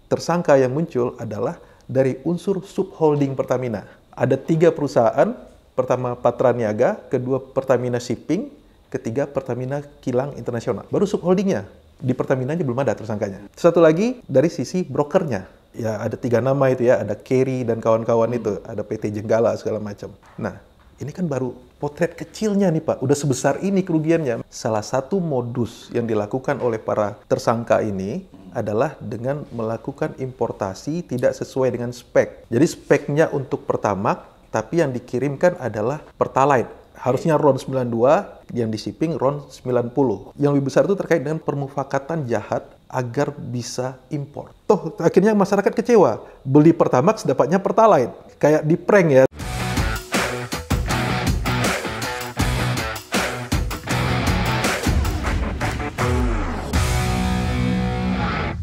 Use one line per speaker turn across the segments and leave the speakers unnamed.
tersangka yang muncul adalah dari unsur subholding Pertamina. Ada 3 perusahaan, pertama Patra Niaga, kedua Pertamina Shipping, ketiga Pertamina Kilang Internasional. Baru subholdingnya. Di Pertamina aja belum ada tersangkanya. Satu lagi dari sisi brokernya. Ya ada 3 nama itu ya, ada Kerry dan kawan-kawan itu, ada PT Jenggala segala macam. Nah, ini kan baru potret kecilnya nih Pak, udah sebesar ini kerugiannya. Salah satu modus yang dilakukan oleh para tersangka ini adalah dengan melakukan importasi tidak sesuai dengan spek. Jadi speknya untuk Pertamax, tapi yang dikirimkan adalah Pertalite. Harusnya RON 92, yang di shipping RON 90. Yang lebih besar itu terkait dengan permufakatan jahat agar bisa impor. Toh akhirnya masyarakat kecewa, beli Pertamax dapatnya Pertalite. Kayak di prank ya.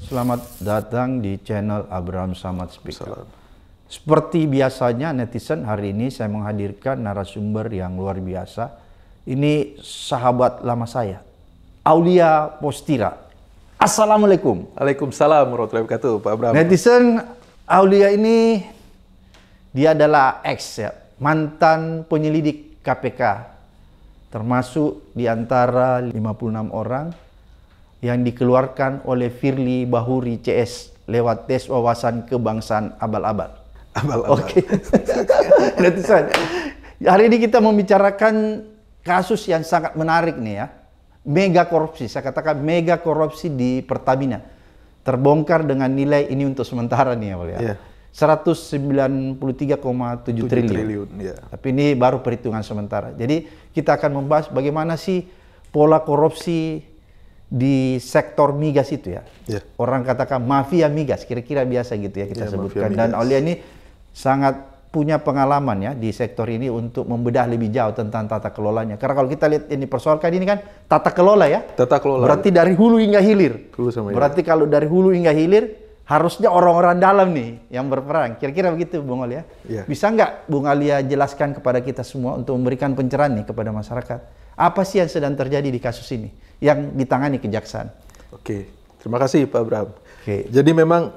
Selamat datang di channel Abraham Samad Speaker. Seperti biasanya netizen, hari ini saya menghadirkan narasumber yang luar biasa. Ini sahabat lama saya, Aulia Postira. Assalamualaikum.
Waalaikumsalam warahmatullahi wabarakatuh, Pak Abraham.
Netizen, Aulia ini dia adalah mantan penyelidik KPK, termasuk di antara 56 orang yang dikeluarkan oleh Firly Bahuri CS lewat tes wawasan kebangsaan abal-abal.
Abal-abal.
Oke. Netizen, hari ini kita membicarakan kasus yang sangat menarik nih ya. Mega korupsi, saya katakan mega korupsi di Pertamina. Terbongkar dengan nilai ini untuk sementara nih ya. 193,7 triliun.
Ya.
Tapi ini baru perhitungan sementara. Jadi kita akan membahas bagaimana sih pola korupsi di sektor migas itu ya. Orang katakan mafia migas, kira-kira biasa gitu ya kita sebutkan. Dan Aulia ini sangat punya pengalaman ya di sektor ini untuk membedah lebih jauh tentang tata kelolanya. Karena kalau kita lihat ini persoalkan ini kan tata kelola ya.
Tata kelola.
Berarti dari hulu hingga hilir.
Berarti
kalau dari hulu hingga hilir harusnya orang-orang dalam nih yang berperan. Kira-kira begitu Bung Aulia. Bisa nggak Bung Aulia jelaskan kepada kita semua untuk memberikan pencerahan nih kepada masyarakat. Apa sih yang sedang terjadi di kasus ini yang ditangani kejaksaan?
Oke, terima kasih Pak Abraham. Jadi memang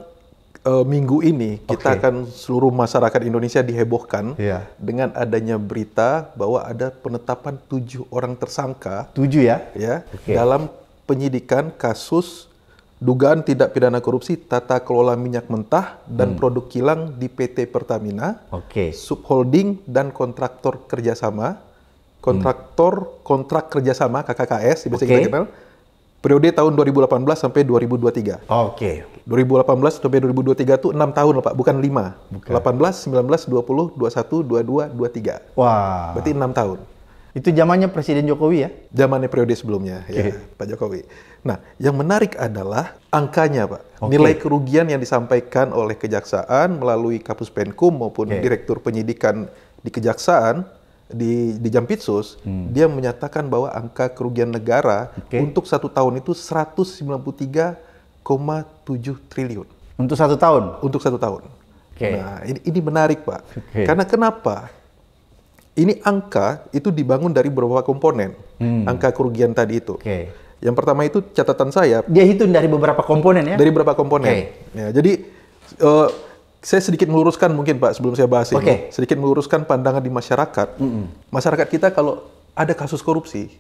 minggu ini kita akan seluruh masyarakat Indonesia dihebohkan dengan adanya berita bahwa ada penetapan 7 orang tersangka.
7 ya?
Dalam penyidikan kasus dugaan tindak pidana korupsi tata kelola minyak mentah dan produk kilang di PT Pertamina, subholding dan kontraktor kerjasama. Kontrak kerjasama KKKS, biasa kita kenal, periode tahun 2018 sampai 2023. 2018 sampai 2023 itu 6 tahun Pak, bukan 5. 18, 19, 20, 21, 22, 23.
Wah.
Berarti 6 tahun.
Itu zamannya Presiden Jokowi ya?
Zamannya periode sebelumnya, ya, Pak Jokowi. Nah, yang menarik adalah angkanya Pak. Nilai kerugian yang disampaikan oleh Kejaksaan melalui Kapus Penkum maupun Direktur Penyidikan di Kejaksaan, di Jampitsus, dia menyatakan bahwa angka kerugian negara untuk 1 tahun itu 193,7 triliun.
Untuk 1 tahun?
Untuk 1 tahun. Nah, ini menarik Pak. Karena kenapa? Ini angka itu dibangun dari beberapa komponen. Angka kerugian tadi itu. Yang pertama itu catatan saya.
Dia hitung dari beberapa komponen ya?
Dari beberapa komponen. Ya, jadi saya sedikit meluruskan mungkin Pak sebelum saya bahas ini. Sedikit meluruskan pandangan di masyarakat. Masyarakat kita kalau ada kasus korupsi,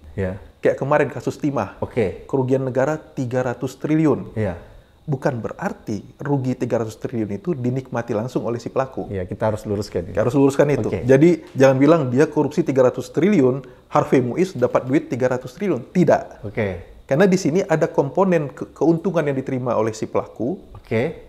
kayak kemarin kasus timah, kerugian negara 300 triliun. Bukan berarti rugi 300 triliun itu dinikmati langsung oleh si pelaku.
Kita harus luruskan.
Kita harus luruskan itu. Jadi jangan bilang dia korupsi 300 triliun, Harvey Muiz dapat duit 300 triliun. Tidak. Karena di sini ada komponen keuntungan yang diterima oleh si pelaku,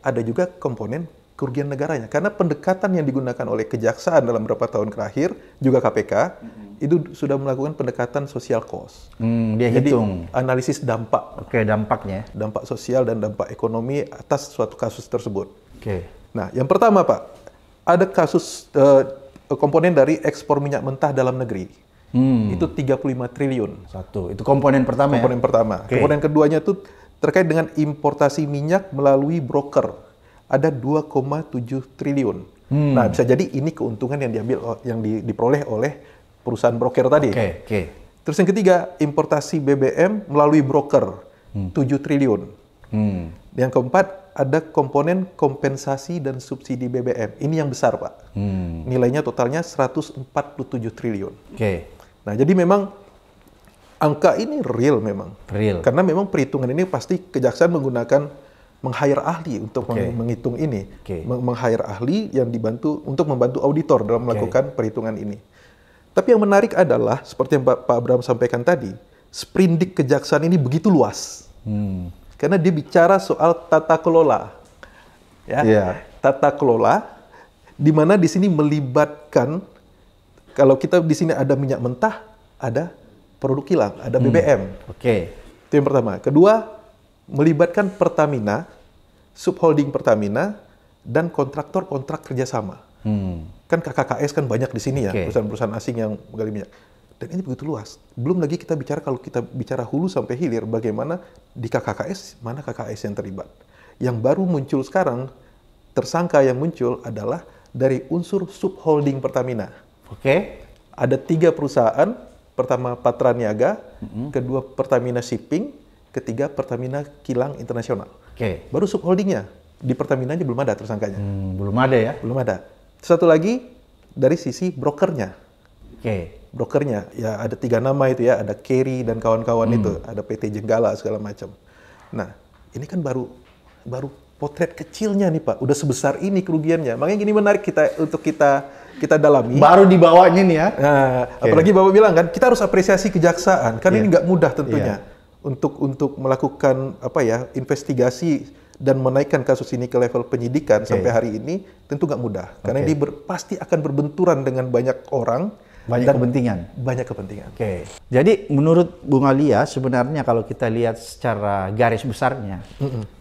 ada juga komponen kerugian negaranya. Karena pendekatan yang digunakan oleh Kejaksaan dalam beberapa tahun terakhir, juga KPK, itu sudah melakukan pendekatan social cost.
Dia
Jadi,
hitung.
analisis dampak.
Dampaknya.
Dampak sosial dan dampak ekonomi atas suatu kasus tersebut. Nah, yang pertama Pak, ada kasus komponen dari ekspor minyak mentah dalam negeri. Itu 35 triliun.
Itu komponen pertama
Komponen pertama. Komponen keduanya itu terkait dengan importasi minyak melalui broker. Ada 2,7 triliun. Nah, bisa jadi ini keuntungan yang diambil, yang diperoleh oleh perusahaan broker tadi. Terus yang ketiga, importasi BBM melalui broker, 7 triliun. Yang keempat, ada komponen kompensasi dan subsidi BBM. Ini yang besar, Pak. Nilainya totalnya 147 triliun. Nah, jadi memang angka ini real memang. Karena memang perhitungan ini pasti kejaksaan menggunakan meng-hire ahli untuk menghitung ini. Meng-hire ahli yang dibantu untuk membantu auditor dalam melakukan perhitungan ini. Tapi yang menarik adalah seperti yang Pak Abraham sampaikan tadi, sprindik kejaksaan ini begitu luas. Karena dia bicara soal tata kelola. Tata kelola di mana di sini melibatkan, kalau kita di sini ada minyak mentah, ada produk kilang, ada BBM. Itu yang pertama. Kedua, melibatkan Pertamina, subholding Pertamina, dan kontraktor kontrak kerjasama. Kan KKKS kan banyak di sini ya, perusahaan-perusahaan asing yang menggali minyak. Dan ini begitu luas. Belum lagi kita bicara, kalau kita bicara hulu sampai hilir, bagaimana di KKKS, mana KKS yang terlibat. Yang baru muncul sekarang, tersangka yang muncul adalah dari unsur subholding Pertamina. Ada 3 perusahaan, pertama Patra Niaga, kedua Pertamina Shipping, ketiga Pertamina Kilang Internasional. Baru subholdingnya, di Pertamina aja belum ada tersangkanya.
Belum ada ya?
Belum ada. Satu lagi dari sisi brokernya. Brokernya, ya ada 3 nama itu ya, ada Kerry dan kawan-kawan itu, ada PT Jenggala segala macam. Nah, ini kan baru potret kecilnya nih Pak, udah sebesar ini kerugiannya. Makanya gini menarik untuk kita dalami.
Baru di bawahnya nih ya.
Nah, apalagi Bapak bilang kan, kita harus apresiasi kejaksaan, kan ini nggak mudah tentunya untuk melakukan investigasi dan menaikkan kasus ini ke level penyidikan sampai hari ini tentu nggak mudah, karena ini pasti akan berbenturan dengan banyak orang. Banyak kepentingan.
Jadi menurut Bung Alia, sebenarnya kalau kita lihat secara garis besarnya,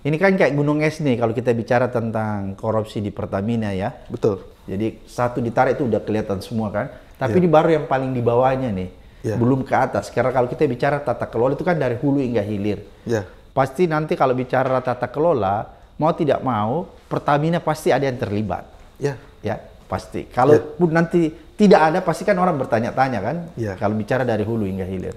ini kan kayak gunung es nih kalau kita bicara tentang korupsi di Pertamina ya.
Betul.
Jadi satu ditarik itu udah kelihatan semua kan. Tapi di baru yang paling di bawahnya nih, belum ke atas. Karena kalau kita bicara tata kelola itu kan dari hulu hingga hilir. Pasti nanti kalau bicara tata kelola, mau tidak mau, Pertamina pasti ada yang terlibat. Pasti. Kalaupun nanti tidak ada, pasti kan orang bertanya-tanya kan. Kalau bicara dari hulu hingga hilir.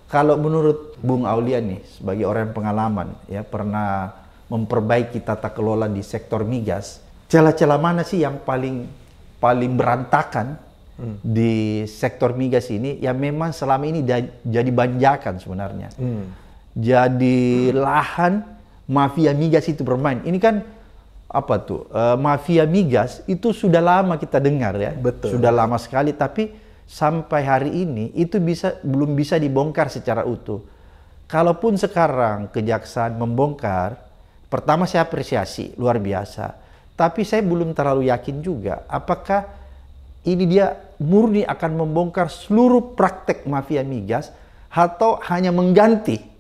Kalau menurut Bung Aulia nih, sebagai orang yang pengalaman, ya pernah memperbaiki tata kelola di sektor migas, celah-celah mana sih yang paling berantakan di sektor migas ini, yang memang selama ini jadi banjakan sebenarnya. Jadi lahan mafia migas itu bermain. Ini kan mafia migas itu sudah lama kita dengar ya. Sudah lama sekali, tapi sampai hari ini itu belum bisa dibongkar secara utuh. Kalaupun sekarang kejaksaan membongkar, pertama saya apresiasi, luar biasa. Tapi saya belum terlalu yakin juga apakah ini dia murni akan membongkar seluruh praktek mafia migas atau hanya mengganti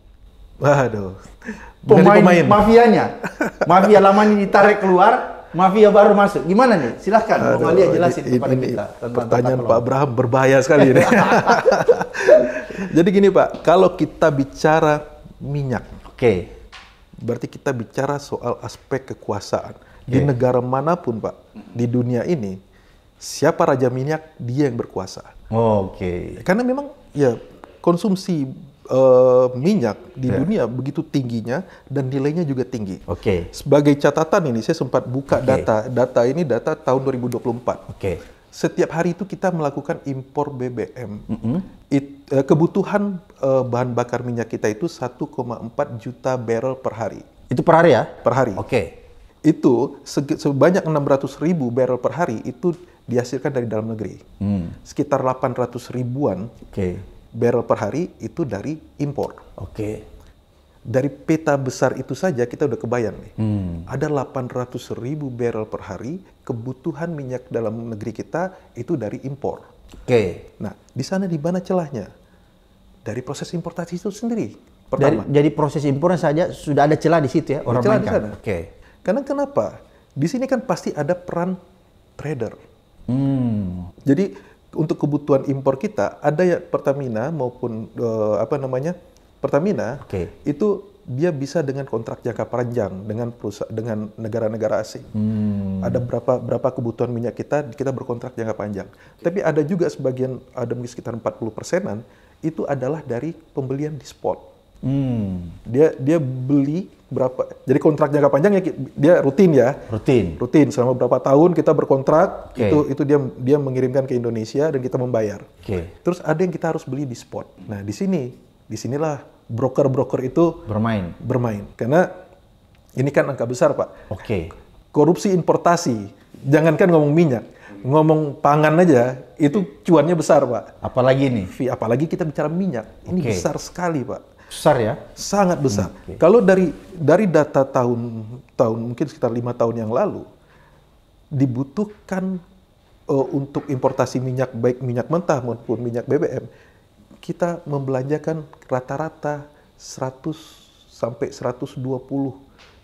pemain mafianya. Mafia lama ini ditarik keluar, mafia baru masuk. Gimana nih? Silahkan Bung Alia jelasin kepada kita.
Pertanyaan Pak Abraham berbahaya sekali ini. Jadi gini Pak, kalau kita bicara minyak, berarti kita bicara soal aspek kekuasaan. Di negara manapun Pak, di dunia ini, siapa raja minyak, dia yang berkuasa. Karena memang ya konsumsi minyak di dunia begitu tingginya dan nilainya juga tinggi. Sebagai catatan ini, saya sempat buka data ini data tahun 2024. Setiap hari itu kita melakukan impor BBM. Kebutuhan bahan bakar minyak kita itu 1,4 juta barrel per hari.
Itu per hari ya?
Per hari. Itu sebanyak 600.000 barrel per hari itu dihasilkan dari dalam negeri. Sekitar 800 ribuan barrel per hari itu dari impor. Dari peta besar itu saja kita udah kebayang nih. Ada 800.000 barrel per hari kebutuhan minyak dalam negeri kita itu dari impor. Nah, di sana di mana celahnya? Dari proses importasi itu sendiri. Pertama.
Jadi proses impornya saja sudah ada celah di situ ya, orang mainkan.
Karena kenapa? Di sini kan pasti ada peran trader. Jadi untuk kebutuhan impor kita ada ya Pertamina maupun Pertamina itu dia bisa dengan kontrak jangka panjang dengan negara-negara asing. Ada berapa kebutuhan minyak kita berkontrak jangka panjang. Tapi ada juga sebagian, ada mungkin sekitar 40%-an itu adalah dari pembelian di spot. Dia beli berapa? Jadi kontrak jangka panjangnya dia rutin ya. Rutin selama berapa tahun kita berkontrak, itu dia mengirimkan ke Indonesia dan kita membayar. Terus ada yang kita harus beli di spot. Nah, disinilah broker-broker itu bermain. Karena ini kan angka besar, Pak. Korupsi importasi, jangankan ngomong minyak, ngomong pangan aja itu cuannya besar, Pak. Apalagi kita bicara minyak, ini besar sekali, Pak.
Besar ya?
Sangat besar. Kalau dari data tahun mungkin sekitar 5 tahun yang lalu, dibutuhkan untuk importasi minyak, baik minyak mentah maupun minyak BBM, kita membelanjakan rata-rata 100 sampai 120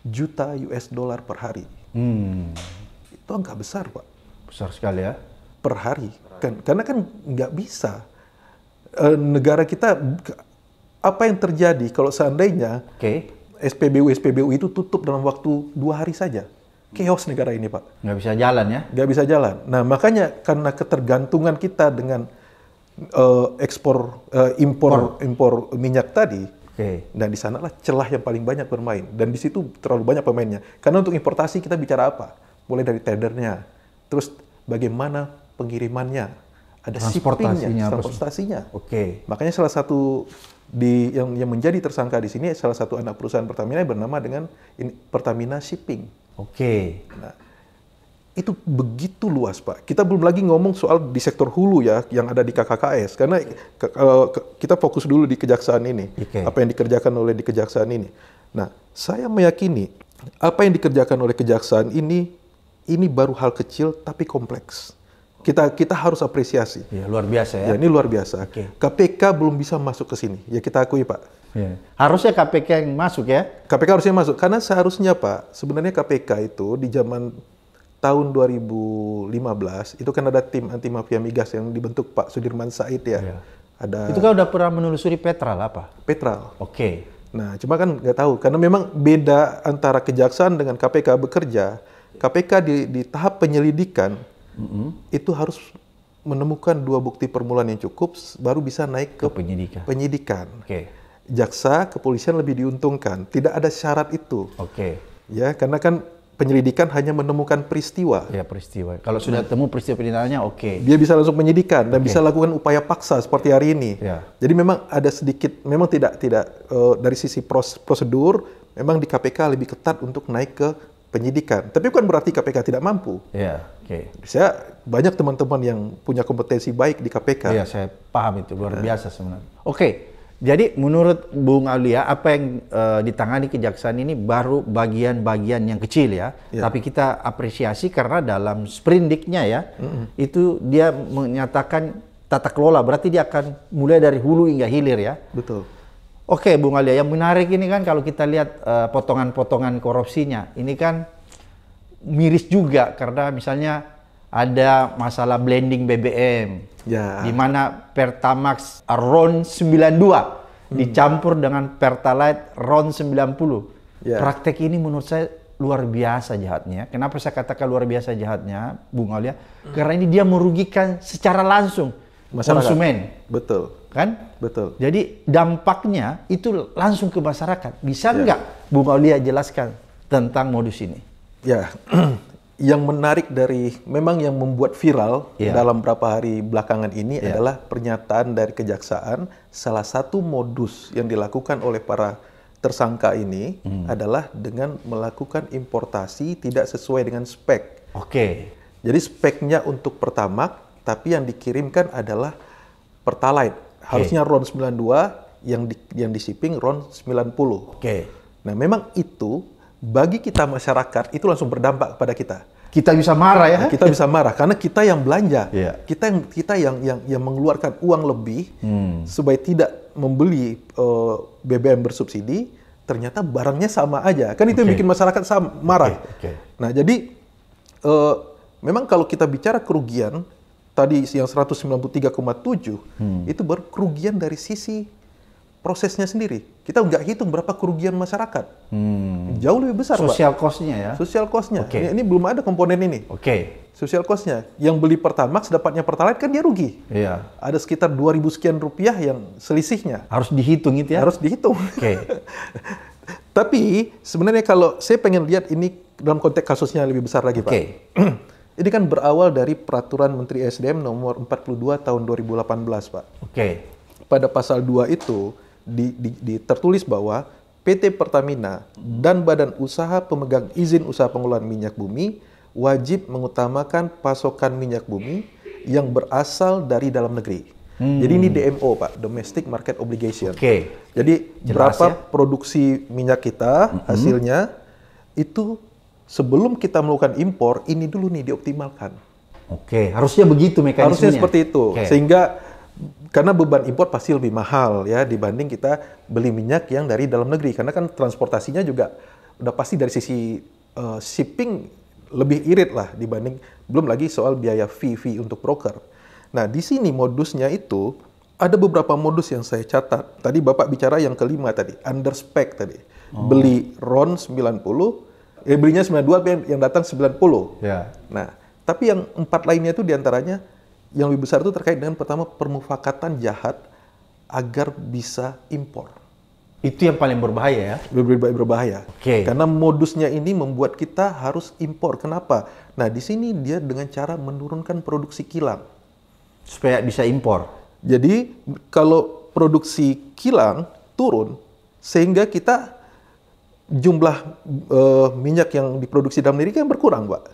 juta US dollar per hari. Itu angka besar, Pak.
Besar sekali ya?
Per hari. Karena kan nggak bisa. Negara kita, apa yang terjadi kalau seandainya SPBU itu tutup dalam waktu 2 hari saja? Chaos negara ini, Pak.
Nggak bisa jalan ya?
Nggak bisa jalan. Nah, makanya karena ketergantungan kita dengan impor minyak tadi, dan di sanalah celah yang paling banyak bermain. Dan di situ terlalu banyak pemainnya. Karena untuk importasi kita bicara apa? Mulai dari tendernya, terus bagaimana pengirimannya, ada shippingnya, transportasinya. Makanya salah satu yang menjadi tersangka di sini salah satu anak perusahaan Pertamina yang bernama dengan Pertamina Shipping. Nah, itu begitu luas, Pak. Kita belum lagi ngomong soal di sektor hulu ya, yang ada di KKKS. Karena kita fokus dulu di kejaksaan ini, apa yang dikerjakan oleh di kejaksaan ini. Nah, saya meyakini apa yang dikerjakan oleh kejaksaan ini baru hal kecil tapi kompleks. Kita harus apresiasi.
Ya, luar biasa ya.
Ini luar biasa. KPK belum bisa masuk ke sini. Ya kita akui, Pak.
Harusnya KPK yang masuk ya?
KPK harusnya masuk. Karena seharusnya, Pak, sebenarnya KPK itu di zaman tahun 2015, itu kan ada tim anti mafia migas yang dibentuk Pak Sudirman Said ya.
Itu kan udah pernah menelusuri Petral apa?
Petral. Nah, cuma kan nggak tahu. Karena memang beda antara kejaksaan dengan KPK bekerja. KPK di tahap penyelidikan, itu harus menemukan 2 bukti permulaan yang cukup baru bisa naik ke penyidikan. Jaksa, kepolisian lebih diuntungkan. Tidak ada syarat itu. Ya, karena kan penyelidikan hanya menemukan peristiwa.
Ya, peristiwa. Kalau sudah temu peristiwa pidana-nya dia
bisa langsung penyidikan dan bisa lakukan upaya paksa seperti hari ini. Jadi memang ada sedikit, memang tidak dari sisi prosedur, memang di KPK lebih ketat untuk naik ke penyidikan. Tapi bukan berarti KPK tidak mampu. Saya banyak teman-teman yang punya kompetensi baik di KPK.
Iya, saya paham itu. Luar biasa sebenarnya. Jadi menurut Bung Aulia, apa yang ditangani kejaksaan ini baru bagian-bagian yang kecil ya. Tapi kita apresiasi karena dalam sprindiknya ya, itu dia menyatakan tata kelola. Berarti dia akan mulai dari hulu hingga hilir ya.
Betul.
Bung Aulia, yang menarik ini kan kalau kita lihat potongan-potongan korupsinya, ini kan miris juga karena misalnya ada masalah blending BBM, di mana Pertamax RON 92 dicampur dengan Pertalite RON 90. Praktek ini menurut saya luar biasa jahatnya. Kenapa saya katakan luar biasa jahatnya, Bung Aulia? Karena ini dia merugikan secara langsung konsumen.
Betul.
Kan?
Betul.
Jadi dampaknya itu langsung ke masyarakat. Bisa nggak Bung Aulia jelaskan tentang modus ini?
Ya, yang menarik memang yang membuat viral dalam beberapa hari belakangan ini adalah pernyataan dari kejaksaan. Salah satu modus yang dilakukan oleh para tersangka ini adalah dengan melakukan importasi tidak sesuai dengan spek. Jadi speknya untuk Pertamax, tapi yang dikirimkan adalah Pertalite. Harusnya RON 92, yang di shipping RON 90. Nah, memang itu bagi kita masyarakat itu langsung berdampak kepada kita.
Kita bisa marah ya?
Kita bisa marah karena kita yang belanja, kita yang mengeluarkan uang lebih supaya tidak membeli BBM bersubsidi. Ternyata barangnya sama aja, kan itu yang bikin masyarakat marah. Nah, jadi memang kalau kita bicara kerugian tadi yang 193,7 itu baru kerugian dari sisi prosesnya sendiri. Kita nggak hitung berapa kerugian masyarakat. Jauh lebih besar,
Social
Pak.
cost-nya ya?
Social cost-nya. Ini belum ada komponen ini. Social cost-nya. Yang beli Pertamax dapatnya Pertalite kan dia rugi.
Iya.
Ada sekitar 2.000 sekian rupiah yang selisihnya.
Harus dihitung itu ya?
Harus dihitung. Tapi sebenarnya kalau saya pengen lihat ini dalam konteks kasusnya lebih besar lagi, Pak. Ini kan berawal dari Peraturan Menteri SDM nomor 42 tahun 2018, Pak. Pada pasal 2 itu tertulis bahwa PT Pertamina dan Badan Usaha Pemegang Izin Usaha Pengelolaan Minyak Bumi wajib mengutamakan pasokan minyak bumi yang berasal dari dalam negeri. Jadi ini DMO, Pak, Domestic Market Obligation. Jadi berapa produksi minyak kita, hasilnya, itu sebelum kita melakukan impor, ini dulu nih dioptimalkan.
Harusnya begitu mekanismenya.
Harusnya seperti itu. Sehingga karena beban impor pasti lebih mahal ya dibanding kita beli minyak yang dari dalam negeri. Karena kan transportasinya juga udah pasti dari sisi shipping lebih irit lah dibanding, belum lagi soal biaya fee untuk broker. Nah, di sini modusnya itu ada beberapa modus yang saya catat. Tadi Bapak bicara yang kelima tadi, under spec tadi. Beli RON 90, belinya 92 yang datang 90. Nah, tapi yang 4 lainnya itu diantaranya yang lebih besar itu terkait dengan pertama permufakatan jahat agar bisa impor.
Itu yang paling berbahaya ya?
Berbahaya. Karena modusnya ini membuat kita harus impor. Kenapa? Nah, di sini dia dengan cara menurunkan produksi kilang.
Supaya bisa impor?
Jadi, kalau produksi kilang turun, sehingga kita jumlah minyak yang diproduksi dalam negeri kan berkurang, Pak.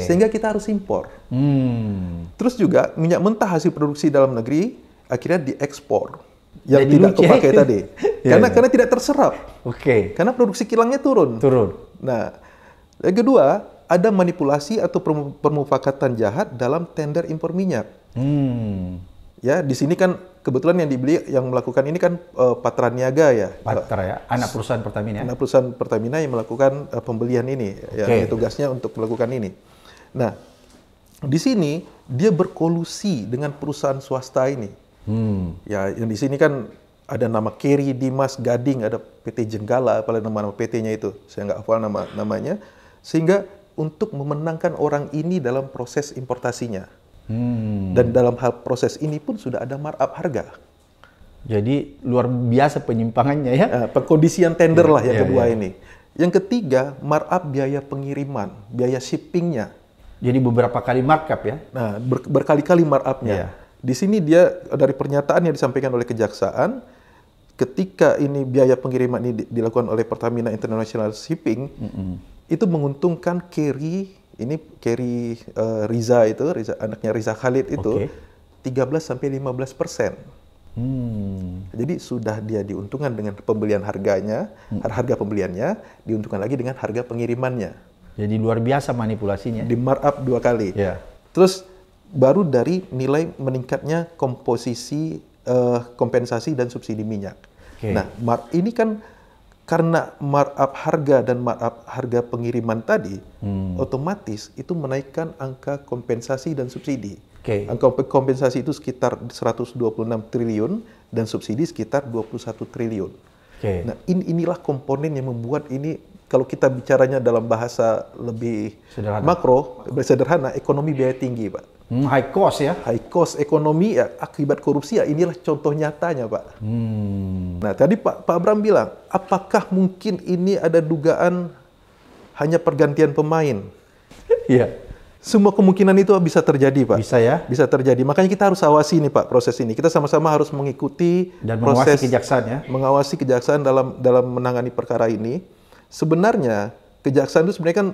Sehingga kita harus impor. Terus juga minyak mentah hasil produksi dalam negeri akhirnya diekspor. Yang jadi tidak kepakai tadi. Karena tidak terserap. Karena produksi kilangnya turun. Nah, yang kedua, ada manipulasi atau permufakatan jahat dalam tender impor minyak. Ya, di sini kan kebetulan yang dibeli, yang melakukan ini kan Patra Niaga ya.
Patra ya, anak perusahaan Pertamina.
Anak perusahaan Pertamina yang melakukan pembelian ini, yang tugasnya untuk melakukan ini. Nah, di sini dia berkolusi dengan perusahaan swasta ini. Ya, yang di sini kan ada nama Kerry, Dimas, Gading, ada PT Jenggala, apalagi nama PT-nya itu, saya nggak hafal namanya, sehingga untuk memenangkan orang ini dalam proses importasinya. Dan dalam hal proses ini pun sudah ada markup harga.
Jadi luar biasa penyimpangannya ya?
Pengkondisian tender lah yang kedua ini. Yang ketiga, markup biaya pengiriman, biaya shippingnya.
Jadi beberapa kali markup ya?
Nah, berkali-kali markupnya. Di sini dia dari pernyataan yang disampaikan oleh Kejaksaan, ketika ini biaya pengiriman ini dilakukan oleh Pertamina International Shipping, itu menguntungkan Kerry. Ini Kerry Riza itu, anaknya Riza Khalid itu, 13-15%. Jadi sudah dia diuntungkan dengan pembelian harganya, harga pembeliannya, diuntungkan lagi dengan harga pengirimannya.
Jadi luar biasa manipulasinya.
Di markup 2 kali. Terus baru dari nilai meningkatnya komposisi kompensasi dan subsidi minyak. Nah, ini kan karena markup harga dan markup harga pengiriman tadi, otomatis itu menaikkan angka kompensasi dan subsidi. Angka kompensasi itu sekitar 126 triliun dan subsidi sekitar 21 triliun. Nah, inilah komponen yang membuat ini, kalau kita bicaranya dalam bahasa lebih makro, sederhana, ekonomi biaya tinggi, Pak.
High cost ya?
High cost ekonomi ya, akibat korupsi ya, inilah contoh nyatanya, Pak. Nah, tadi Pak Abram bilang, apakah mungkin ini ada dugaan hanya pergantian pemain? Semua kemungkinan itu bisa terjadi, Pak.
Bisa ya?
Bisa terjadi. Makanya kita harus awasi nih, Pak, proses ini. Kita sama-sama harus mengikuti
dan
proses,
mengawasi kejaksaan ya?
Mengawasi kejaksaan dalam menangani perkara ini. Sebenarnya, kejaksaan itu sebenarnya kan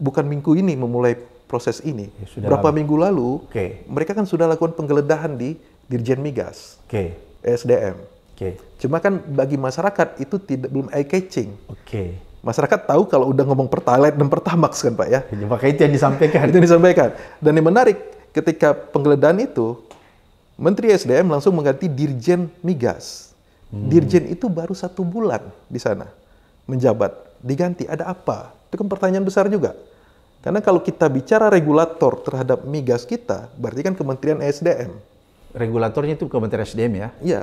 bukan minggu ini memulai proses ini. Berapa minggu lalu, mereka kan sudah lakukan penggeledahan di Dirjen Migas, SDM. Cuma kan bagi masyarakat itu belum eye-catching. Masyarakat tahu kalau udah ngomong Pertalite dan Pertamax kan, Pak ya.
Maka itu yang disampaikan.
Itu yang disampaikan. Dan yang menarik, ketika penggeledahan itu, Menteri SDM langsung mengganti Dirjen Migas. Dirjen itu baru 1 bulan di sana menjabat. Diganti, ada apa? Itu kan pertanyaan besar juga. Karena kalau kita bicara regulator terhadap migas kita, berarti kan Kementerian SDM.
Regulatornya itu Kementerian SDM ya?
Iya.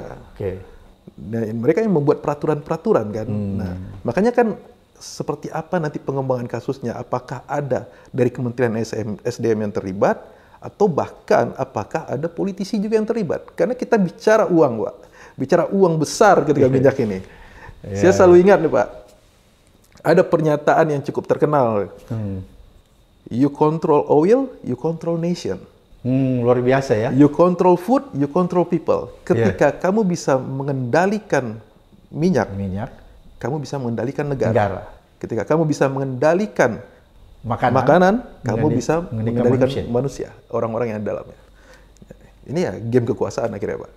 Nah, mereka yang membuat peraturan-peraturan kan. Nah, makanya kan seperti apa nanti pengembangan kasusnya? Apakah ada dari Kementerian SDM yang terlibat, atau bahkan apakah ada politisi juga yang terlibat? Karena kita bicara uang, Pak. Bicara uang besar ketika minyak ini. Saya selalu ingat nih, Pak. Ada pernyataan yang cukup terkenal. You control oil, you control nation.
Luar biasa ya.
You control food, you control people. Ketika kamu bisa mengendalikan minyak, kamu bisa mengendalikan negara. Ketika kamu bisa mengendalikan makanan kamu bisa mengendalikan manusia, orang-orang yang ada dalamnya. Ini ya game kekuasaan akhirnya, Pak.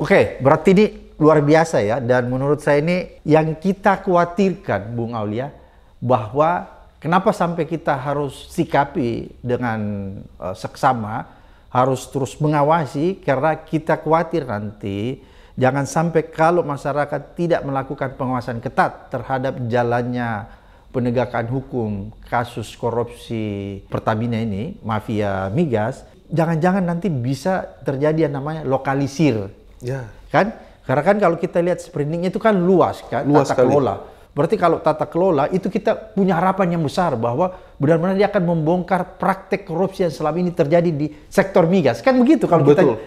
Oke, berarti ini luar biasa ya. Dan menurut saya ini yang kita khawatirkan, Bung Aulia, bahwa kenapa sampai kita harus sikapi dengan seksama, harus terus mengawasi, karena kita khawatir nanti jangan sampai kalau masyarakat tidak melakukan pengawasan ketat terhadap jalannya penegakan hukum kasus korupsi Pertamina ini, mafia migas, jangan-jangan nanti bisa terjadi yang namanya lokalisir.
Ya.
Kan? Karena kan kalau kita lihat sprintingnya itu kan luas kan,
luas
tata kelola. Berarti kalau tata kelola itu kita punya harapan yang besar bahwa benar-benar dia akan membongkar praktek korupsi yang selama ini terjadi di sektor migas. Kan begitu kalau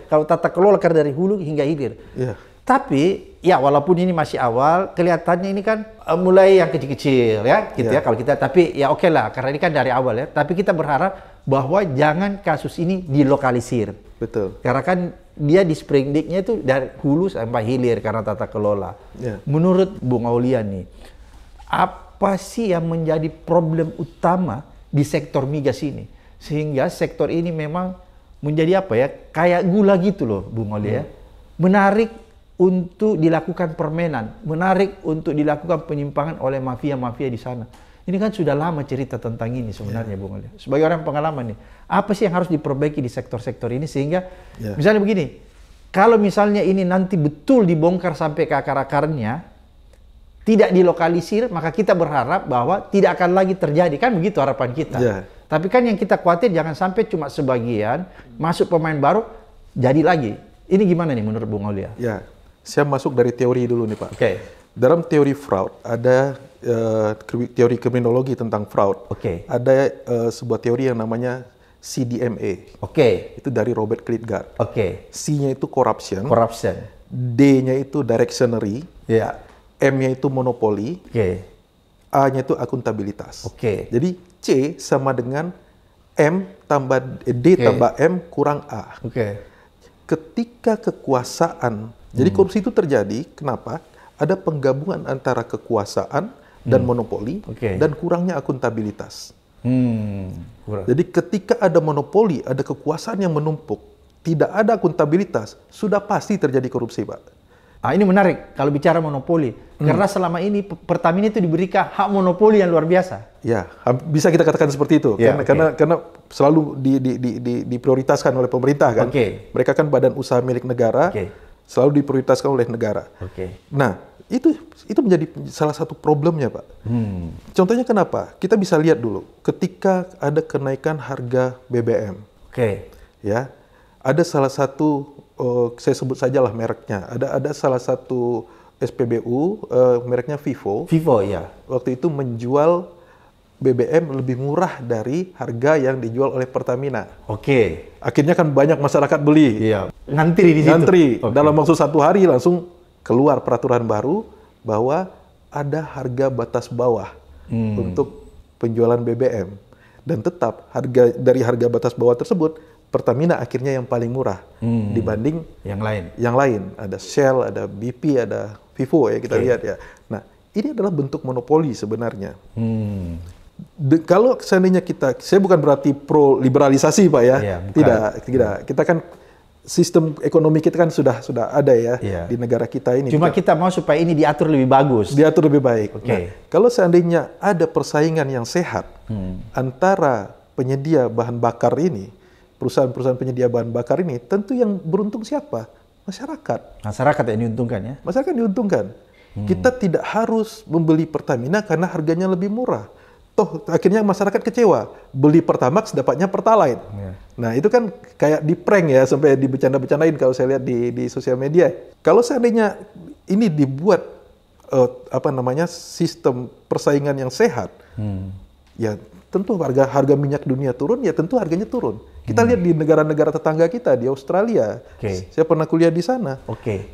kalau tata kelola dari hulu hingga hilir.
Yeah.
Tapi ya walaupun ini masih awal, kelihatannya ini kan mulai yang kecil-kecil ya, gitu ya kalau kita. Tapi ya oke lah, karena ini kan dari awal ya. Tapi kita berharap bahwa jangan kasus ini dilokalisir.
Betul.
Karena kan dia di sprintingnya itu dari hulu sampai hilir karena tata kelola.
Yeah.
Menurut Bung Aulia nih, apa sih yang menjadi problem utama di sektor migas ini? Sehingga sektor ini memang menjadi apa ya, kayak gula gitu loh Bung Aulia. Menarik untuk dilakukan permenan, menarik untuk dilakukan penyimpangan oleh mafia-mafia di sana. Ini kan sudah lama cerita tentang ini sebenarnya Bung Aulia. Sebagai orang pengalaman nih, apa sih yang harus diperbaiki di sektor-sektor ini sehingga misalnya begini, kalau misalnya ini nanti betul dibongkar sampai ke akar-akarnya, tidak dilokalisir, maka kita berharap bahwa tidak akan lagi terjadi. Kan begitu harapan kita. Tapi kan yang kita khawatir jangan sampai cuma sebagian, masuk pemain baru, jadi lagi. Ini gimana nih menurut Bung Aulia?
Ya, saya masuk dari teori dulu nih Pak.
Oke.
Dalam teori fraud, ada teori kriminologi tentang fraud. Ada sebuah teori yang namanya CDMA. Itu dari Robert Klitgard. C-nya itu corruption. D-nya itu directionary. M-nya itu monopoli, A-nya itu akuntabilitas. Jadi C sama dengan M tambah D tambah M kurang A. Ketika kekuasaan, jadi korupsi itu terjadi, kenapa? Ada penggabungan antara kekuasaan dan monopoli dan kurangnya akuntabilitas. Jadi ketika ada monopoli, ada kekuasaan yang menumpuk, tidak ada akuntabilitas, sudah pasti terjadi korupsi, Pak.
Ini menarik kalau bicara monopoli, karena selama ini Pertamina itu diberikan hak monopoli yang luar biasa.
Ya, bisa kita katakan seperti itu, karena selalu diprioritaskan oleh pemerintah kan. Mereka kan badan usaha milik negara, selalu diprioritaskan oleh negara. Nah, itu menjadi salah satu problemnya, Pak. Contohnya kenapa? Kita bisa lihat dulu, ketika ada kenaikan harga BBM, ya, ada salah satu saya sebut sajalah mereknya. Ada salah satu SPBU mereknya Vivo. Waktu itu menjual BBM lebih murah dari harga yang dijual oleh Pertamina. Akhirnya kan banyak masyarakat beli.
Ngantri di situ.
Ngantri. Dalam waktu 1 hari langsung keluar peraturan baru bahwa ada harga batas bawah untuk penjualan BBM. Dan tetap dari harga batas bawah tersebut Pertamina akhirnya yang paling murah dibanding yang lain. Ada Shell, ada BP, ada Vivo ya kita lihat ya. Nah, ini adalah bentuk monopoli sebenarnya. Kalau seandainya saya bukan berarti pro liberalisasi Pak ya. Tidak. Kita kan sistem ekonomi kita kan sudah ada ya di negara kita ini.
Cuma kita mau supaya ini diatur lebih bagus.
Diatur lebih baik. Nah, kalau seandainya ada persaingan yang sehat antara penyedia bahan bakar ini, perusahaan-perusahaan penyedia bahan bakar ini, tentu yang beruntung siapa? Masyarakat.
Masyarakat yang diuntungkan ya?
Masyarakat diuntungkan. Kita tidak harus membeli Pertamina karena harganya lebih murah. Toh akhirnya masyarakat kecewa, beli Pertamax dapatnya Pertalite. Nah itu kan kayak di prank ya, sampai dibecanda-becandain kalau saya lihat di sosial media. Kalau seandainya ini dibuat sistem persaingan yang sehat, ya tentu harga minyak dunia turun, ya tentu harganya turun. Kita lihat di negara-negara tetangga kita, di Australia, saya pernah kuliah di sana,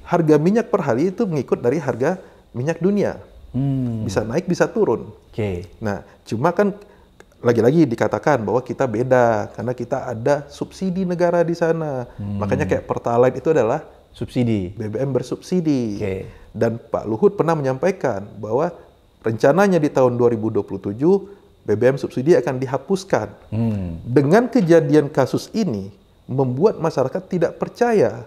harga minyak per hari itu mengikut dari harga minyak dunia, bisa naik bisa turun. Nah, cuma kan lagi-lagi dikatakan bahwa kita beda karena kita ada subsidi negara di sana, makanya kayak Pertalite itu adalah
subsidi,
BBM bersubsidi. Dan Pak Luhut pernah menyampaikan bahwa rencananya di tahun 2027 BBM subsidi akan dihapuskan. Dengan kejadian kasus ini membuat masyarakat tidak percaya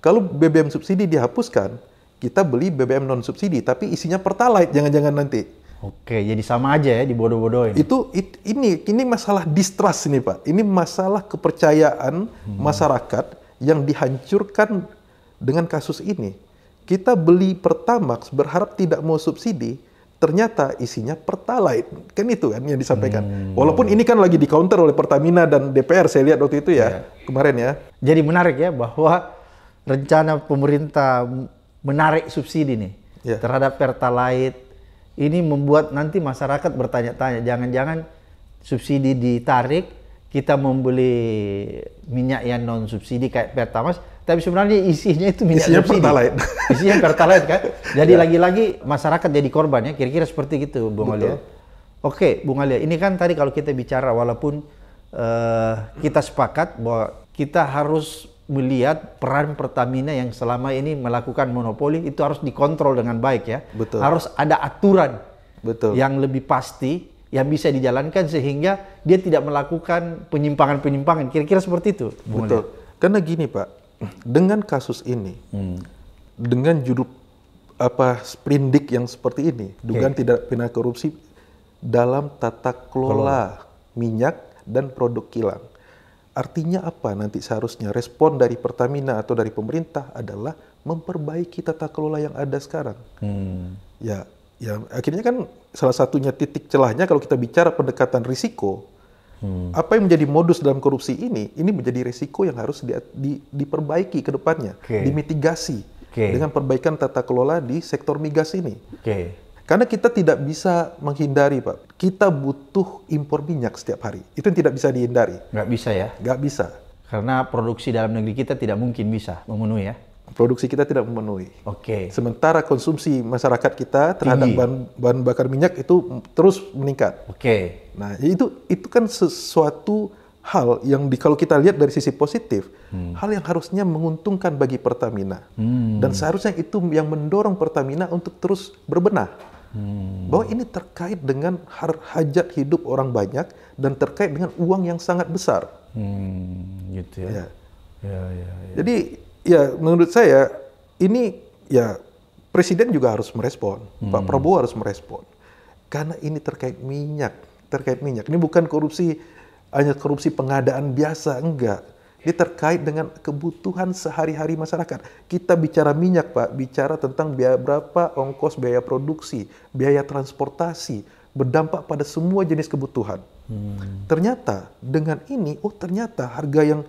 kalau BBM subsidi dihapuskan, kita beli BBM non subsidi tapi isinya Pertalite, jangan-jangan nanti.
Jadi sama aja ya, dibodoh-bodohin.
Ini masalah distrust ini Pak. Ini masalah kepercayaan masyarakat yang dihancurkan dengan kasus ini. Kita beli Pertamax berharap tidak mau subsidi, ternyata isinya Pertalite. Kan itu kan yang disampaikan. Walaupun ini kan lagi di counter oleh Pertamina dan DPR, saya lihat waktu itu ya, kemarin ya.
Jadi menarik ya bahwa rencana pemerintah menarik subsidi nih terhadap Pertalite ini membuat nanti masyarakat bertanya-tanya, jangan-jangan subsidi ditarik, kita membeli minyak yang non subsidi kayak Pertamax, tapi sebenarnya isinya itu minyak subsidi. Pertalite. Isinya Pertalite kan. Jadi lagi-lagi masyarakat jadi korban ya, kira-kira seperti gitu Bung Alia. Oke, Bung Alia, ini kan tadi kalau kita bicara walaupun kita sepakat bahwa kita harus melihat peran Pertamina yang selama ini melakukan monopoli itu harus dikontrol dengan baik ya. Harus ada aturan yang lebih pasti yang bisa dijalankan sehingga dia tidak melakukan penyimpangan-penyimpangan. Kira-kira seperti itu.
Betul. Karena gini Pak, dengan kasus ini, dengan judul sprindik yang seperti ini, dugaan tidak pidana korupsi dalam tata kelola minyak dan produk kilang. Artinya apa nanti seharusnya respon dari Pertamina atau dari pemerintah adalah memperbaiki tata kelola yang ada sekarang. Ya akhirnya kan salah satunya titik celahnya kalau kita bicara pendekatan risiko, apa yang menjadi modus dalam korupsi ini menjadi risiko yang harus diperbaiki ke depannya, dimitigasi dengan perbaikan tata kelola di sektor migas ini. Karena kita tidak bisa menghindari, Pak. Kita butuh impor minyak setiap hari. Itu yang tidak bisa dihindari.
Nggak bisa ya?
Nggak bisa.
Karena produksi dalam negeri kita tidak mungkin bisa memenuhi ya?
Produksi kita tidak memenuhi. Sementara konsumsi masyarakat kita terhadap bahan bakar minyak itu terus meningkat. Nah, itu kan sesuatu hal yang kalau kita lihat dari sisi positif, hal yang harusnya menguntungkan bagi Pertamina. Dan seharusnya itu yang mendorong Pertamina untuk terus berbenah. Bahwa ini terkait dengan hajat hidup orang banyak dan terkait dengan uang yang sangat besar.
Gitu ya.
Jadi ya menurut saya ini ya Presiden juga harus merespon, Pak Prabowo harus merespon. Karena ini terkait minyak. Ini bukan hanya korupsi pengadaan biasa, enggak. Ini terkait dengan kebutuhan sehari-hari masyarakat. Kita bicara minyak, Pak, bicara tentang biaya berapa ongkos biaya produksi, biaya transportasi, berdampak pada semua jenis kebutuhan. Ternyata dengan ini, ternyata harga yang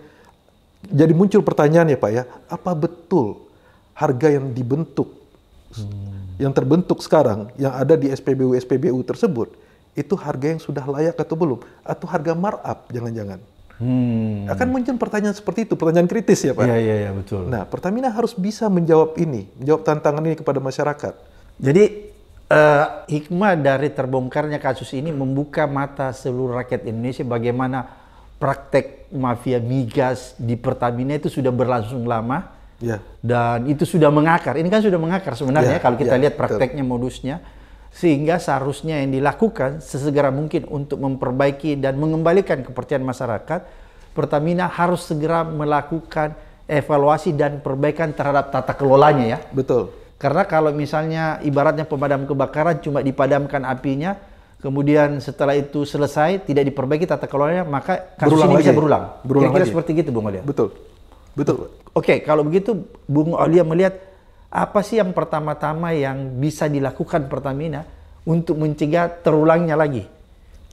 jadi muncul pertanyaan ya Pak ya, apa betul harga yang terbentuk sekarang, yang ada di SPBU tersebut, itu harga yang sudah layak atau belum? Atau harga markup jangan-jangan? Akan muncul pertanyaan seperti itu, pertanyaan kritis ya Pak?
Iya, betul.
Nah, Pertamina harus bisa menjawab tantangan ini kepada masyarakat.
Jadi, hikmah dari terbongkarnya kasus ini membuka mata seluruh rakyat Indonesia bagaimana praktek mafia migas di Pertamina itu sudah berlangsung lama. Dan itu sudah mengakar. Ini kan sudah mengakar sebenarnya kalau kita lihat prakteknya, modusnya. Sehingga seharusnya yang dilakukan sesegera mungkin untuk memperbaiki dan mengembalikan kepercayaan masyarakat, Pertamina harus segera melakukan evaluasi dan perbaikan terhadap tata kelolanya ya.
Betul.
Karena kalau misalnya ibaratnya pemadam kebakaran cuma dipadamkan apinya, kemudian setelah itu selesai tidak diperbaiki tata kelolanya, maka kasus ini bisa berulang. Kira-kira seperti gitu Bung Aulia.
Betul.
Oke, kalau begitu Bung Aulia melihat apa sih yang pertama-tama yang bisa dilakukan Pertamina untuk mencegah terulangnya lagi